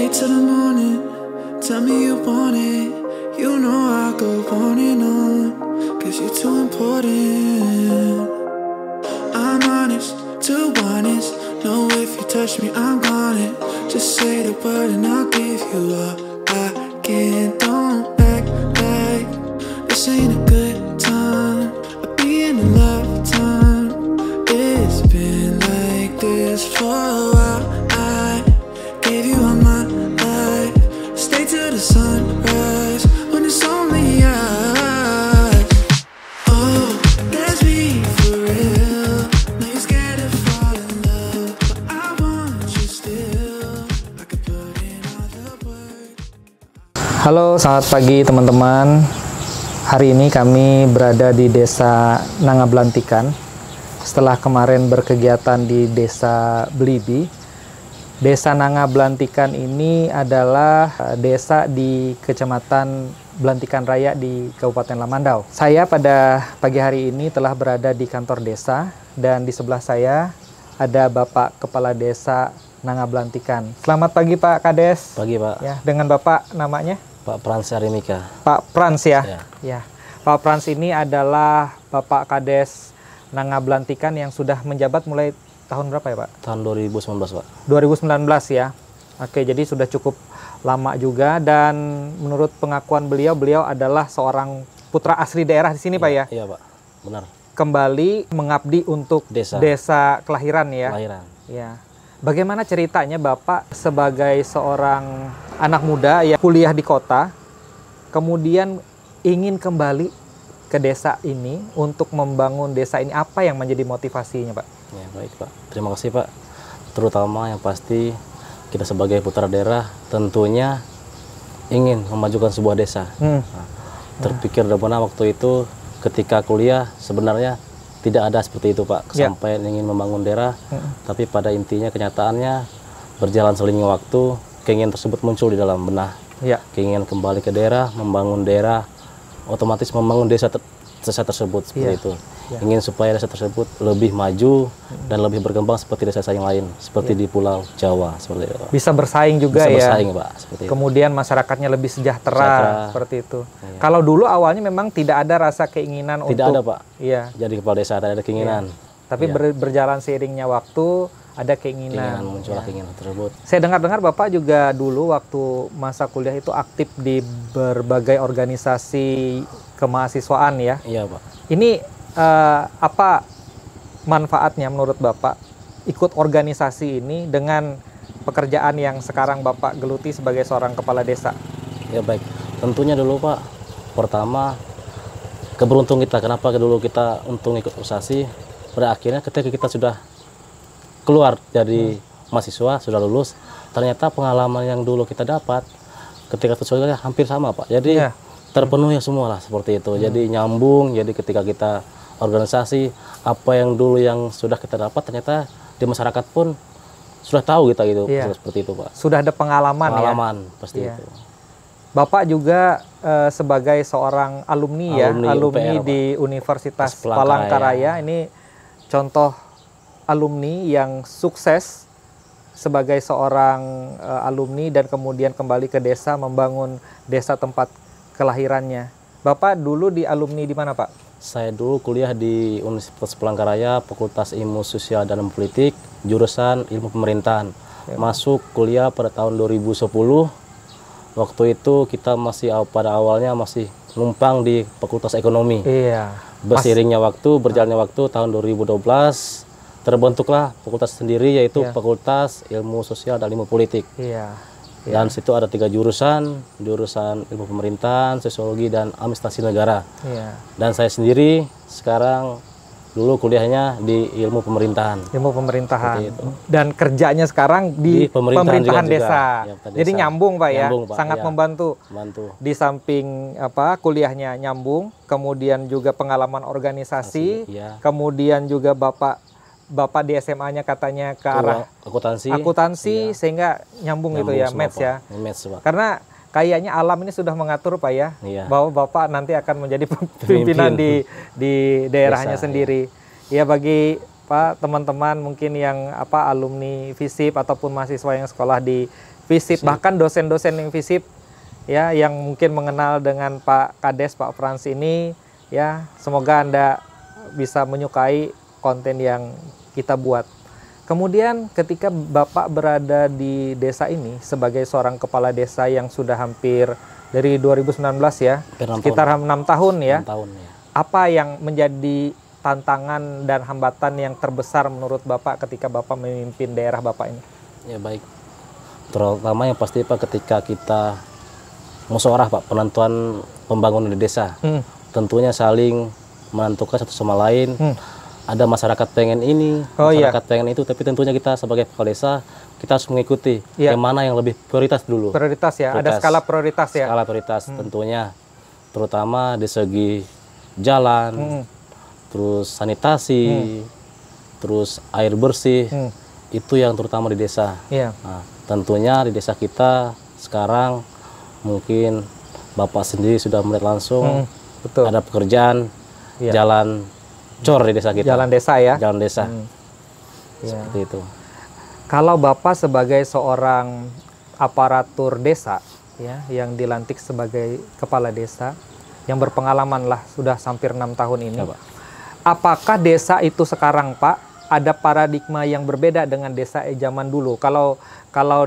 me till the morning. Tell me you want it. You know I go on and on. Cause you're too important. I'm honest, too honest. Know if you touch me, I'm gone it. Just say the word and I'll give you all I can. Don't act like this ain't a good time. I'll be in a lifetime. It's been like this for a while. I gave you all my life. Stay till the sunrise when it's only us. Oh, let's be for real. Now you're scared to fall in love, but I want you still. I could put in all the work. Halo, selamat pagi teman-teman. Hari ini kami berada di Desa Nangablantikan. Setelah kemarin berkegiatan di Desa Blibi, Desa Nangablantikan ini adalah desa di Kecamatan Blantikan Raya di Kabupaten Lamandau. Saya pada pagi hari ini telah berada di kantor desa dan di sebelah saya ada Bapak Kepala Desa Nangablantikan. Selamat pagi Pak Kades. Pagi Pak. Ya, dengan Bapak namanya? Pak Frans Arimika. Pak Frans ya? Ya. Ya. Pak Frans ini adalah Bapak Kades Nangablantikan yang sudah menjabat mulai tahun berapa ya Pak? Tahun 2019 Pak. 2019 ya. Oke, jadi sudah cukup lama juga dan menurut pengakuan beliau adalah seorang putra asli daerah di sini Pak ya? Iya Pak, benar. Kembali mengabdi untuk desa kelahiran ya? Kelahiran. Ya. Bagaimana ceritanya Bapak sebagai seorang anak muda yang kuliah di kota, kemudian ingin kembali ke desa ini untuk membangun desa ini, apa yang menjadi motivasinya Pak? Ya, baik Pak. Terima kasih Pak. Terutama yang pasti kita sebagai putra daerah tentunya ingin memajukan sebuah desa. Terpikir dari mana waktu itu ketika kuliah sebenarnya tidak ada seperti itu Pak. Kesampaian ingin membangun daerah, tapi pada intinya kenyataannya berjalan seiringnya waktu, keinginan tersebut muncul di dalam benak. Keinginan kembali ke daerah, membangun daerah, otomatis membangun desa tersebut seperti itu. Ingin supaya desa tersebut lebih maju dan lebih berkembang seperti desa yang lain, seperti di Pulau Jawa seperti itu Pak. Bisa bersaing juga. Bisa bersaing Pak, seperti kemudian itu. Masyarakatnya lebih sejahtera. Seperti itu. Kalau dulu awalnya memang tidak ada rasa keinginan tidak untuk ada Pak. Jadi kepala desa tidak ada keinginan. Tapi berjalan seiringnya waktu ada keinginan muncullah keinginan tersebut. Saya dengar-dengar Bapak juga dulu waktu masa kuliah itu aktif di berbagai organisasi kemahasiswaan ya. Iya Pak. Ini apa manfaatnya menurut Bapak ikut organisasi ini dengan pekerjaan yang sekarang Bapak geluti sebagai seorang kepala desa? Ya baik, tentunya dulu Pak, pertama keberuntung kita, kenapa dulu kita untung ikut organisasi, pada akhirnya ketika kita sudah keluar dari mahasiswa, sudah lulus, ternyata pengalaman yang dulu kita dapat ketika itu hampir sama Pak, jadi terpenuhi semua lah seperti itu. Jadi nyambung, jadi ketika kita organisasi, apa yang dulu yang sudah kita dapat ternyata di masyarakat pun sudah tahu kita gitu. Seperti itu Pak. Sudah ada pengalaman pasti itu. Bapak juga sebagai seorang alumni UPR, di Universitas Palangkaraya. Ini contoh alumni yang sukses sebagai seorang alumni dan kemudian kembali ke desa membangun desa tempat kelahirannya. Bapak dulu di alumni di mana Pak? Saya dulu kuliah di Universitas Palangkaraya, Fakultas Ilmu Sosial dan Politik, jurusan Ilmu Pemerintahan. Masuk kuliah pada tahun 2010. Waktu itu kita masih pada awalnya masih numpang di Fakultas Ekonomi. Berseiringnya waktu, berjalannya waktu, tahun 2012 terbentuklah fakultas sendiri, yaitu Fakultas Ilmu Sosial dan Ilmu Politik. Dan situ ada 3 jurusan Ilmu Pemerintahan, Sosiologi, dan Administrasi Negara. Dan saya sendiri sekarang dulu kuliahnya di Ilmu Pemerintahan. Dan kerjanya sekarang di pemerintahan desa. Jadi nyambung Pak ya, sangat membantu. Di samping kuliahnya nyambung, kemudian juga pengalaman organisasi, kemudian juga Bapak di SMA-nya katanya ke arah akuntansi sehingga nyambung gitu ya, match ya. Karena kayaknya alam ini sudah mengatur Pak ya, bahwa Bapak nanti akan menjadi pimpinan di daerahnya sendiri. Ya bagi Pak teman-teman mungkin yang alumni FISIP ataupun mahasiswa yang sekolah di visit. Bahkan dosen-dosen yang visit ya, yang mungkin mengenal dengan Pak Kades, Pak Frans ini ya, semoga Anda bisa menyukai konten yang kita buat. Kemudian ketika Bapak berada di desa ini sebagai seorang kepala desa yang sudah hampir dari 2019 ya, sekitar 6 tahun ya. 6 tahun ya. Apa yang menjadi tantangan dan hambatan yang terbesar menurut Bapak ketika Bapak memimpin daerah Bapak ini? Ya baik. Terutama yang pasti Pak, ketika kita musyawarah Pak, penentuan pembangunan di desa. Tentunya saling menentukan satu sama lain. Ada masyarakat pengen ini, masyarakat pengen itu, tapi tentunya kita sebagai kepala desa, kita harus mengikuti yang mana yang lebih prioritas dulu. Prioritas ya, ada skala prioritas ya. Skala prioritas tentunya, terutama di segi jalan, terus sanitasi, terus air bersih, itu yang terutama di desa. Nah, tentunya di desa kita sekarang mungkin Bapak sendiri sudah melihat langsung, ada pekerjaan jalan cor di desa kita. Jalan desa ya. Jalan desa. Seperti itu. Kalau Bapak sebagai seorang aparatur desa ya, yang dilantik sebagai kepala desa, yang berpengalaman lah sudah hampir 6 tahun ini. Pak. Apakah desa itu sekarang Pak ada paradigma yang berbeda dengan desa zaman dulu? Kalau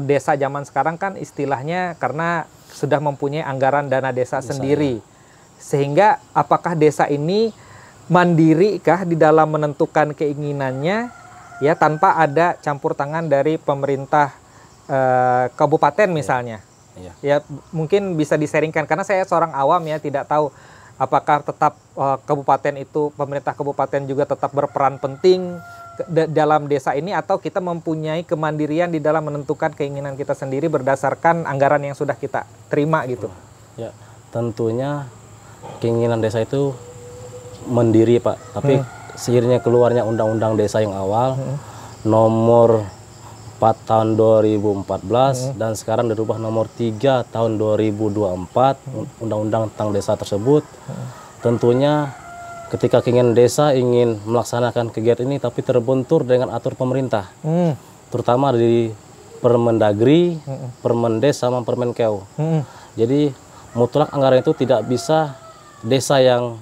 desa zaman sekarang kan istilahnya karena sudah mempunyai anggaran dana desa sendiri. Sehingga apakah desa ini mandiri kah di dalam menentukan keinginannya ya, tanpa ada campur tangan dari pemerintah kabupaten misalnya? Ya mungkin bisa diseringkan, karena saya seorang awam ya, tidak tahu apakah tetap kabupaten itu, pemerintah kabupaten juga tetap berperan penting dalam desa ini, atau kita mempunyai kemandirian di dalam menentukan keinginan kita sendiri berdasarkan anggaran yang sudah kita terima gitu. Ya, tentunya keinginan desa itu mandiri Pak, tapi seiringnya keluarnya undang-undang desa yang awal nomor 4 tahun 2014 dan sekarang dirubah nomor 3 tahun 2024 undang-undang tentang desa tersebut. Tentunya ketika keinginan desa ingin melaksanakan kegiatan ini tapi terbentur dengan atur pemerintah, terutama di Permendagri, Permendes sama Permenkeu. Jadi mutlak anggaran itu tidak bisa desa yang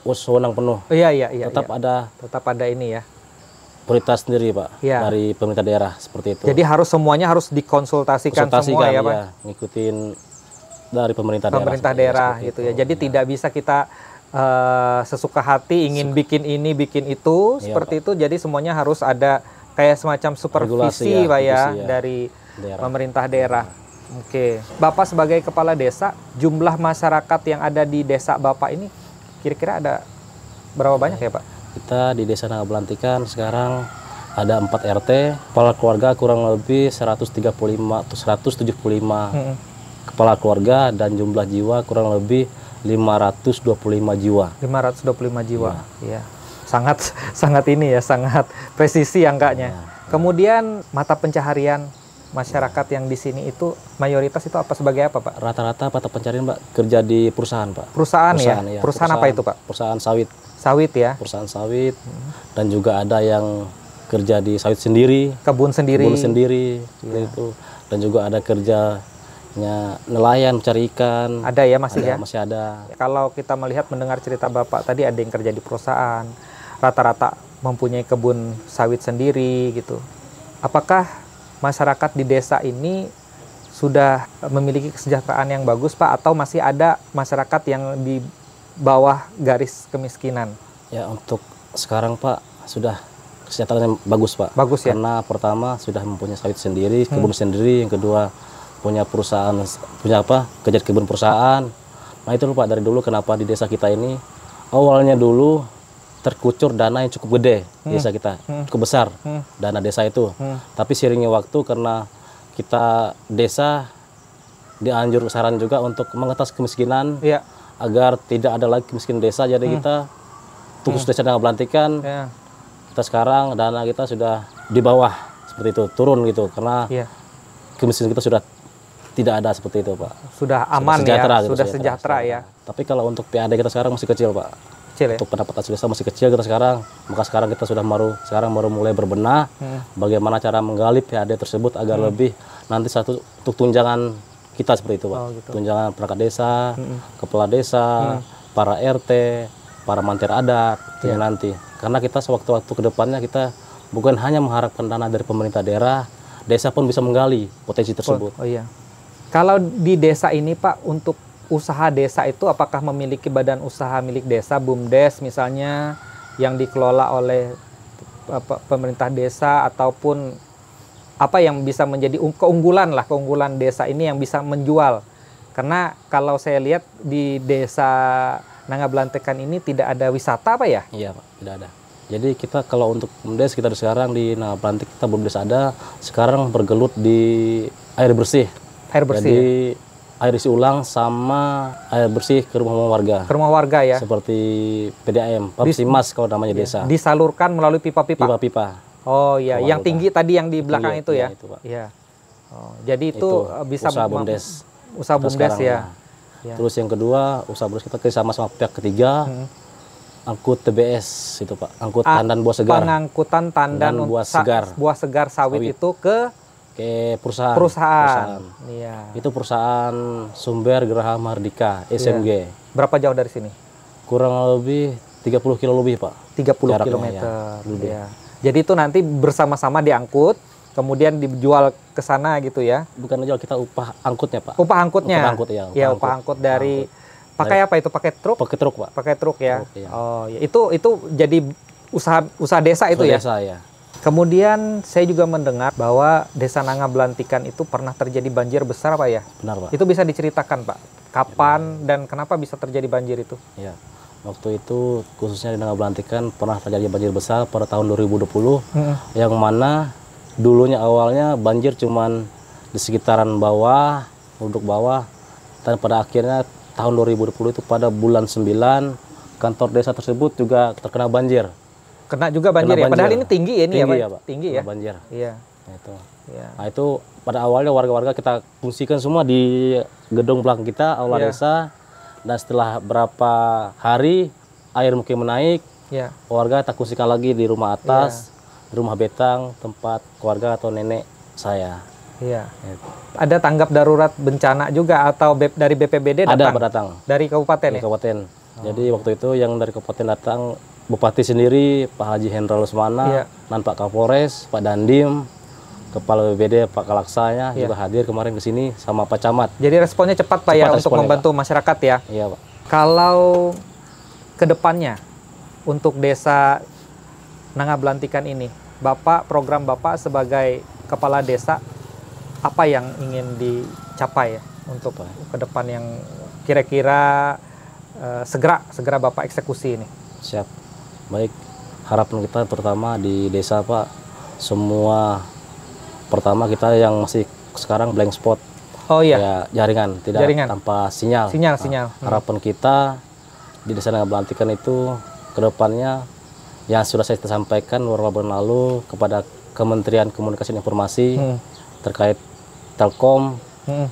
wewenang penuh. Tetap ada ini ya, prioritas sendiri Pak dari pemerintah daerah, seperti itu. Jadi semuanya harus dikonsultasikan semua ya Pak. Ngikutin dari pemerintah daerah gitu ya. Jadi tidak bisa kita sesuka hati ingin bikin ini bikin itu seperti itu. Jadi semuanya harus ada kayak semacam supervisi Pak ya dari pemerintah daerah. Oke. Bapak sebagai kepala desa, jumlah masyarakat yang ada di desa Bapak ini kira-kira ada berapa banyak ya Pak? Kita di Desa Nangablantikan sekarang ada 4 RT, kepala keluarga kurang lebih 135 atau 175 kepala keluarga, dan jumlah jiwa kurang lebih 525 jiwa. 525 jiwa. Ya. Sangat ini ya, sangat presisi angkanya. Kemudian mata pencaharian masyarakat yang di sini itu mayoritas itu apa, sebagai apa Pak? Rata-rata mata pencaharian Pak kerja di perusahaan Pak. Perusahaan ya? Perusahaan apa itu Pak? Perusahaan sawit. Sawit ya? Perusahaan sawit, dan juga ada yang kerja di sawit sendiri. Kebun sendiri. Itu. Dan juga ada kerjanya nelayan, mencari ikan. Ada ya, masih ya? Masih ada. Kalau kita melihat mendengar cerita Bapak tadi, ada yang kerja di perusahaan, rata-rata mempunyai kebun sawit sendiri gitu. Apakah masyarakat di desa ini sudah memiliki kesejahteraan yang bagus Pak, atau masih ada masyarakat yang di bawah garis kemiskinan? Ya, untuk sekarang Pak sudah kesejahteraan yang bagus Pak. Bagus ya? Karena pertama sudah mempunyai sawit sendiri, kebun sendiri, yang kedua punya perusahaan, kerja di kebun perusahaan. Nah itu Pak, dari dulu kenapa di desa kita ini awalnya dulu terkucur dana yang cukup gede di desa kita, cukup besar dana desa itu. Tapi seiringnya waktu, karena kita desa dianjur saran juga untuk mengatasi kemiskinan, agar tidak ada lagi kemiskinan desa, jadi kita khusus Desa Nangablantikan, kita sekarang dana kita sudah di bawah seperti itu, turun gitu, karena kemiskinan kita sudah tidak ada seperti itu Pak. Sudah aman ya, sudah sejahtera ya. Tapi kalau untuk PAD kita sekarang masih kecil Pak. Ya? Untuk pendapatan desa masih kecil kita sekarang, maka sekarang kita sudah baru mulai berbenah bagaimana cara menggali PAD tersebut agar lebih nanti satu untuk tunjangan kita seperti itu Pak. Oh, gitu. Tunjangan perangkat desa, kepala desa, para RT, para mantir adat, itu nanti. Karena kita sewaktu-waktu ke depannya kita bukan hanya mengharapkan dana dari pemerintah daerah, desa pun bisa menggali potensi tersebut. Oh iya. Kalau di desa ini Pak, untuk usaha desa itu apakah memiliki badan usaha milik desa, BUMDes misalnya, yang dikelola oleh pemerintah desa, ataupun apa yang bisa menjadi keunggulan desa ini yang bisa menjual? Karena kalau saya lihat di desa Nangablantekan ini tidak ada wisata Pak ya? Iya Pak, tidak ada. Jadi kita kalau untuk BUMDes kita sekarang di Nangablantik kita BUMDes ada, sekarang bergelut di air bersih. Air bersih. Jadi air isi ulang sama air bersih ke rumah warga. Ke rumah warga ya? Seperti PDAM, Papsimas kalau namanya desa. Disalurkan melalui pipa-pipa? Pipa-pipa. Oh iya, yang tinggi tadi yang di belakang itu ya? Itu, Pak. Iya. Oh, jadi itu bisa usaha BUMDes. Usaha BUMDes ya. Terus yang kedua, usaha BUMDes kita kerjasama sama pihak ketiga, angkut TBS itu Pak, angkut tandan buah segar. Pengangkutan tandan buah segar sawit itu ke perusahaan. Iya. Itu perusahaan Sumber Geraha Mardika, SMG. Berapa jauh dari sini? Kurang lebih 30 kilo lebih Pak. 30 km. Ya. Jadi itu nanti bersama-sama diangkut, kemudian dijual ke sana gitu ya? Bukan dijual, kita upah angkutnya Pak. Upah angkutnya? Upah angkut ya. Upah angkut dari pakai apa itu? Pakai truk? Pakai truk Pak. Pakai truk ya. Truk, iya. Oh ya. Itu jadi usaha desa itu ya? Desa ya. Kemudian saya juga mendengar bahwa Desa Nangablantikan itu pernah terjadi banjir besar Pak ya? Benar Pak. Itu bisa diceritakan Pak? Kapan dan kenapa bisa terjadi banjir itu? Ya. Waktu itu khususnya di Nangablantikan pernah terjadi banjir besar pada tahun 2020 yang mana dulunya awalnya banjir cuman di sekitaran bawah, untuk bawah, dan pada akhirnya tahun 2020 itu pada bulan 9 kantor desa tersebut juga terkena banjir. Kena juga banjir ya? Padahal ini tinggi ya ini ya Pak? Tinggi ya? Banjir. Iya. Nah itu pada awalnya warga-warga kita fungsikan semua di gedung belakang kita, aula desa. Dan setelah berapa hari air mungkin menaik, warga kita fungsikan lagi di rumah atas, di rumah betang, tempat keluarga atau nenek saya. Iya. Ada tanggap darurat bencana juga atau dari BPBD datang? Ada datang. Dari kabupaten ya? Kabupaten. Jadi waktu itu yang dari kabupaten datang, Bupati sendiri, Pak Haji Hendra Lusmana, dan Pak Kapolres, Pak Dandim, Kepala BPBD, Pak Kalaksanya juga hadir kemarin ke sini sama Pak Camat. Jadi responnya cepat Pak ya untuk membantu masyarakat ya? Iya Pak. Kalau ke depannya untuk Desa Nangablantikan ini, program Bapak sebagai Kepala Desa, apa yang ingin dicapai ya untuk ke depan yang kira-kira segera Bapak eksekusi ini? Siap. Baik, harapan kita terutama di desa Pak, semua pertama kita yang masih sekarang blank spot. Oh iya. Ya, jaringan, tidak tanpa sinyal. Sinyal. Harapan kita di Desa Nangablantikan itu kedepannya yang sudah saya sampaikan beberapa bulan lalu kepada Kementerian Komunikasi dan Informasi terkait Telkom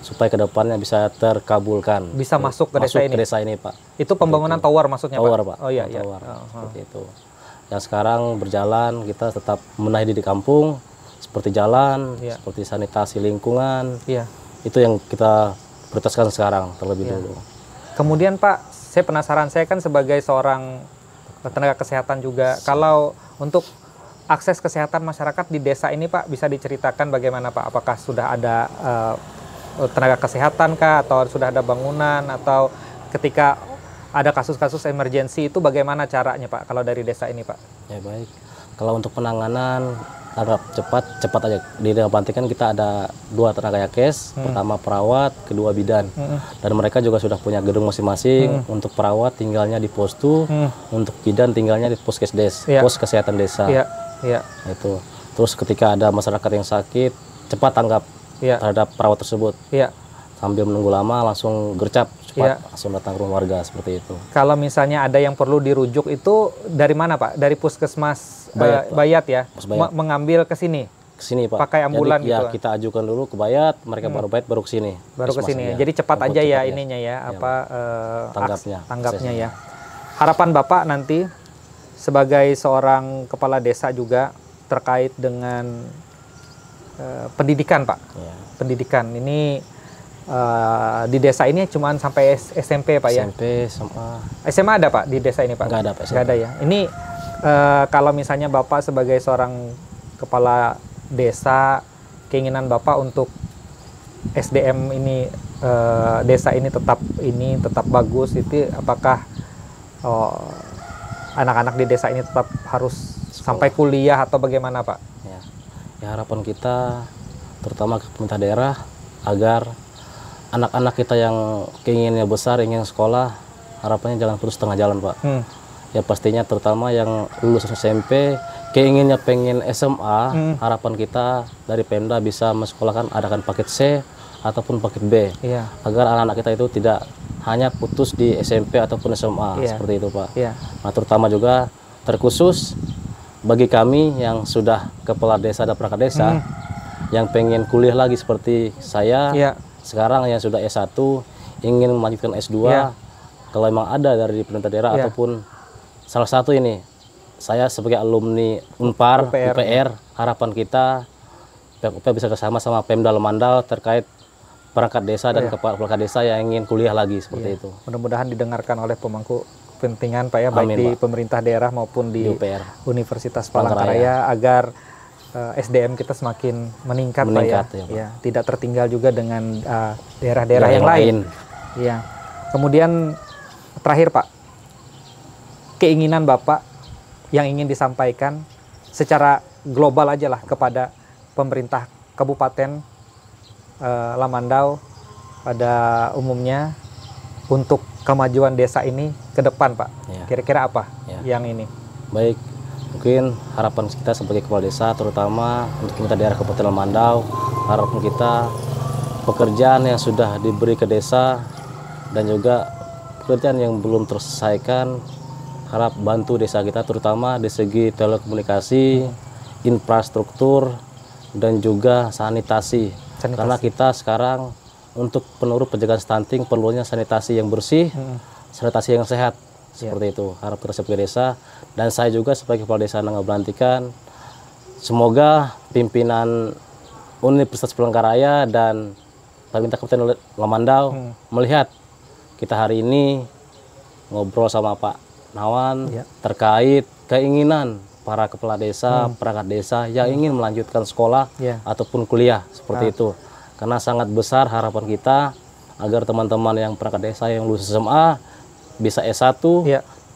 supaya kedepannya bisa terkabulkan. Bisa masuk ke desa ini Pak. Itu pembangunan tower maksudnya tower, Pak? Oh iya. Tower, seperti itu. Yang sekarang berjalan kita tetap menahi di kampung, seperti jalan, seperti sanitasi lingkungan. Itu yang kita prioritaskan sekarang terlebih dulu. Kemudian Pak, saya penasaran, saya kan sebagai seorang tenaga kesehatan juga, kalau untuk akses kesehatan masyarakat di desa ini Pak, bisa diceritakan bagaimana Pak? Apakah sudah ada tenaga kesehatan kah, atau sudah ada bangunan, atau ketika ada kasus-kasus emergensi itu bagaimana caranya Pak kalau dari desa ini Pak? Ya baik, kalau untuk penanganan agak cepat aja. Di Nangablantikan kita ada 2 tenaga yakes, pertama perawat, kedua bidan. Dan mereka juga sudah punya gedung masing-masing. Untuk perawat tinggalnya di postu, untuk bidan tinggalnya di poskesdes, pos kesehatan desa. Itu. Terus ketika ada masyarakat yang sakit, cepat tanggap terhadap perawat tersebut. Sambil menunggu lama langsung gercap, cepat langsung datang ke rumah warga, seperti itu. Kalau misalnya ada yang perlu dirujuk itu dari mana Pak? Dari puskesmas Bayat ya? Mengambil ke sini? Ke sini Pak. Pakai ambulan gitu? Ya kita ajukan dulu ke Bayat, mereka baru ke sini. Baru ke sini. Jadi cepat aja ya ininya ya, tanggapnya ya. Harapan Bapak nanti sebagai seorang kepala desa juga terkait dengan pendidikan, Pak. Ya. Pendidikan ini di desa ini cuma sampai SMP, Pak, ya? SMP, SMA. SMA ada, Pak, di desa ini, Pak? Nggak ada, Pak. Nggak ada ya. Ini kalau misalnya Bapak sebagai seorang kepala desa, keinginan Bapak untuk SDM ini desa ini tetap bagus, itu apakah anak-anak di desa ini tetap harus sampai kuliah atau bagaimana, Pak? Ya, harapan kita terutama ke pemerintah daerah agar anak-anak kita yang keinginannya besar, ingin sekolah, harapannya jangan putus tengah jalan, Pak. Ya pastinya terutama yang lulus SMP, keinginannya pengen SMA, harapan kita dari Pemda bisa mensekolahkan, adakan paket C ataupun paket B. Iya. Agar anak-anak kita itu tidak hanya putus di SMP ataupun SMA, Iya. seperti itu, Pak. Iya. Nah, terutama juga terkhusus bagi kami yang sudah kepala desa dan perangkat desa, yang pengen kuliah lagi seperti saya, Iya. sekarang yang sudah S1 ingin melanjutkan S2, Iya. kalau memang ada dari pemerintah daerah Iya. ataupun salah satu ini, saya sebagai alumni Unpar, UPR, harapan kita pihak UPR bisa bersama sama Pemda Lemandau terkait perangkat desa dan kepala perangkat desa yang ingin kuliah lagi seperti itu. Mudah-mudahan didengarkan oleh pemangku kepentingan, Pak, ya, baik Amin, di Pak. pemerintah daerah maupun di UPR. Universitas Palangkaraya, agar SDM kita semakin meningkat, Pak, ya. Ya, Pak. Ya, tidak tertinggal juga dengan daerah-daerah yang lain. Iya. Kemudian terakhir, Pak, keinginan Bapak yang ingin disampaikan secara global aja lah kepada pemerintah Kabupaten Lamandau pada umumnya untuk kemajuan desa ini ke depan, Pak. Ya. Kira-kira apa Ya. yang ini? Baik, mungkin harapan kita sebagai kepala desa, terutama untuk pemerintah daerah Kabupaten Lamandau, harapan kita pekerjaan yang sudah diberi ke desa dan juga pekerjaan yang belum terselesaikan, harap bantu desa kita, terutama di segi telekomunikasi, infrastruktur, dan juga sanitasi. Karena kita sekarang untuk penurut pencegahan stunting perlunya sanitasi yang bersih, sanitasi yang sehat. Seperti itu harap kita sebagai desa, dan saya juga sebagai kepala desa Nanggabelantikan, semoga pimpinan Universitas Palangkaraya dan pemerintah Kabupaten Lamandau melihat kita hari ini ngobrol sama Pak Nawan terkait keinginan para kepala desa, perangkat desa yang ingin melanjutkan sekolah ataupun kuliah seperti itu. Karena sangat besar harapan kita agar teman-teman yang perangkat desa yang lulus SMA bisa S1,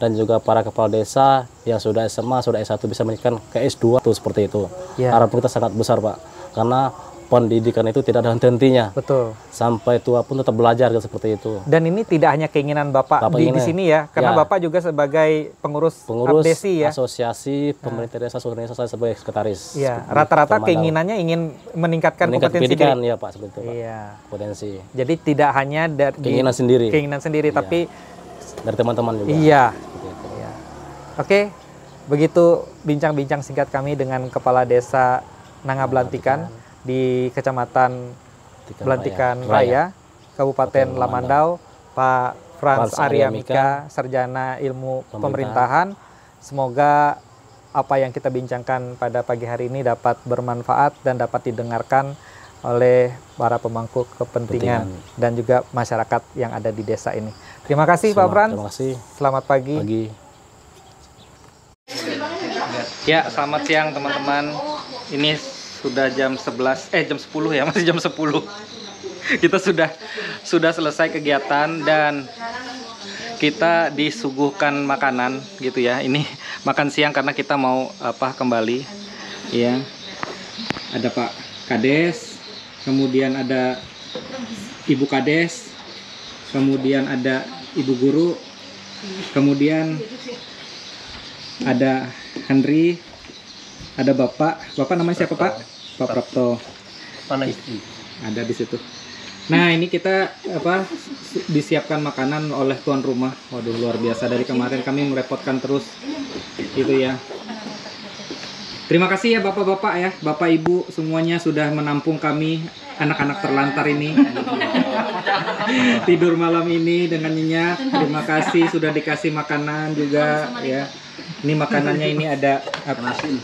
dan juga para kepala desa yang sudah SMA, sudah S1 bisa melanjutkan ke S2 tuh, seperti itu. Harapan kita sangat besar, Pak. Karena pendidikan itu tidak ada henti-hentinya. Betul. Sampai tua pun tetap belajar gitu, seperti itu. Dan ini tidak hanya keinginan Bapak di sini ya, karena Bapak juga sebagai pengurus APDESI ya. Asosiasi Pemerintah Desa Seluruh Indonesia, saya sebagai sekretaris. Iya, rata-rata keinginannya ingin meningkatkan kompetensi pendidikan, diri. ya Pak, seperti itu, Pak. Iya. Potensi. Jadi tidak hanya dari keinginan sendiri, tapi dari teman-teman juga. Iya. Iya. Oke, begitu bincang-bincang singkat kami dengan Kepala Desa Nanggabelantikan di Kecamatan Belantikan Raya, Kabupaten Lamandau, Pak Frans Arya Mika, Sarjana Ilmu Pemerintahan. Semoga apa yang kita bincangkan pada pagi hari ini dapat bermanfaat dan dapat didengarkan oleh para pemangku kepentingan dan juga masyarakat yang ada di desa ini. Terima kasih, Pak Frans. Terima kasih. Selamat pagi. Ya, selamat siang teman-teman. Ini sudah jam 10 ya, masih jam 10. Kita sudah selesai kegiatan dan kita disuguhkan makanan gitu ya. Ini makan siang karena kita mau kembali. Ya. Ada Pak Kades, kemudian ada Ibu Kades, kemudian ada Ibu Guru, kemudian ada Henry, ada Bapak namanya siapa, Pak? Pak Prapto. Ada di situ. Nah, ini kita disiapkan makanan oleh tuan rumah. Waduh, luar biasa, dari kemarin kami merepotkan terus gitu ya. Terima kasih ya Bapak-bapak ya, Bapak Ibu semuanya sudah menampung kami anak-anak terlantar ini. Tidur malam ini dengan nyenyak. Terima kasih sudah dikasih makanan juga ya. Ini makanannya ini ada apa? Asin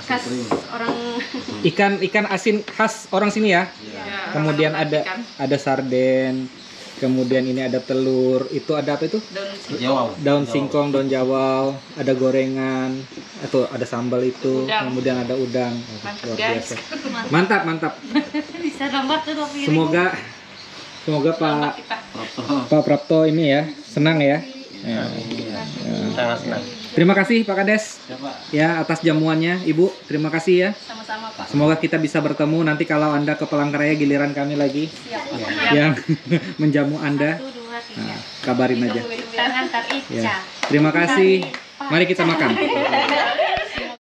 khas orang Ikan asin khas orang sini ya. Kemudian ada sarden. Kemudian ini ada telur. Itu ada apa itu? Daun singkong, daun jawal, ada gorengan, atau ada sambal itu. Kemudian ada udang. Luar biasa. Mantap. bisa lambat tuh tapi Semoga Pak Prapto ini ya senang ya. Sangat senang. Terima kasih Pak Kades ya atas jamuannya Ibu. Terima kasih ya. sama-sama Pak. Semoga kita bisa bertemu nanti kalau Anda ke Palangkaraya giliran kami lagi yang menjamu Anda. 1, 2, 3. Nah, kabarin aja. Tangan tak Ya. Terima kasih. Mari kita makan.